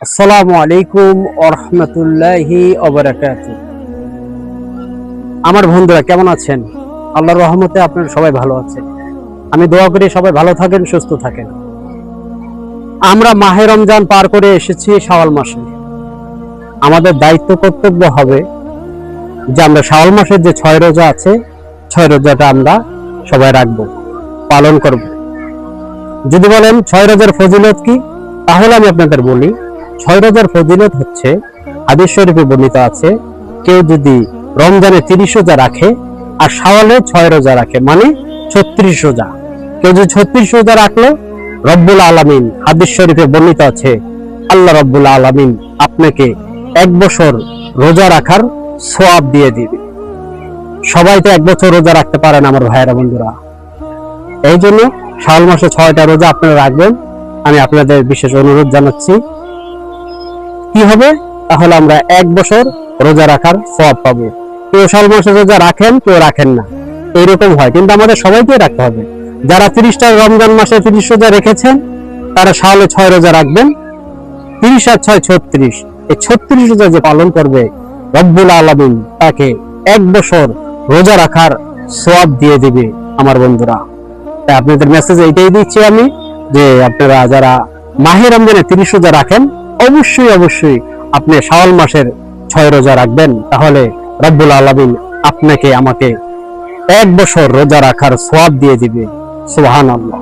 আসসালামু আলাইকুম ওয়া রাহমাতুল্লাহি ওয়া বারাকাতুহু। আমার বন্ধুরা কেমন আছেন? আল্লাহর রহমতে আপনারা সবাই ভালো আছেন। আমি দোয়া করি সবাই ভালো থাকেন, সুস্থ থাকেন। আমরা মাহে রমজান পার করে এসেছি শাওয়াল মাসে। আমাদের দায়িত্ব কর্তব্য হবে যে আমরা শাওয়াল মাসের যে 6 রোজা আছে, 6 রোজাটা আমরা সবাই রাখবো, পালন করব। যদি বলেন 6 রোজার ফজিলত কি, তাহলে আমি আপনাদের বলি 6 রোজার ফজিলত হচ্ছে হাদিস শরীফে বর্ণিত আছে, কেউ যদি রমজানে 30 রোজা রাখে আর শাওয়ালে 6 রোজা রাখে মানে 36 রোজা, কেউ যদি 36 রোজা রাখলো, রব্বুল আলামিন হাদিস শরীফে বর্ণিত আছে আল্লাহ রব্বুল আলামিন আপনাকে 1 বছর রোজা রাখার সওয়াব দিয়ে দিবে। সবাই তো 1 বছর রোজা রাখতে পারেন আমার ভাইয়েরা বন্ধুরা, এই জন্য শাওয়াল মাসে 6টা রোজা আপনারা রাখবেন। আমি আপনাদের বিশেষ অনুরোধ জানাচ্ছি, কি হবে তাহলে আমরা 1 বছর রোজা রাখার সওয়াব পাবো। কেউ শাওয়াল মাসে রোজা রাখেন, কেউ রাখেন না, এইরকম হয়, কিন্তু আমাদের সবাইকে রাখতে হবে। যারা 30টা রমজান মাসে 30 রোজা রেখেছেন তারা শাওয়ালে 6 রোজা রাখবেন। 30 আর 6 36, এই 36 রোজা যে পালন করবে রব্বুল আলামিন তাকে 1 বছর রোজা রাখার সওয়াব দিয়ে দিবে আমার বন্ধুরা। তাই আপনাদের মেসেজ এইটাই দিচ্ছি আমি, যে আপনারা যারা মাহে রমজানে 30 রোজা রাখেন অবশ্যই আপনি শাওয়াল মাসের 6 রোজা রাখবেন, তাহলে রব্বুল আলামিন আপনাকে আমাকে 1 বছর রোজা রাখার সওয়াব দিয়ে দিবে। সুবহানাল্লাহ।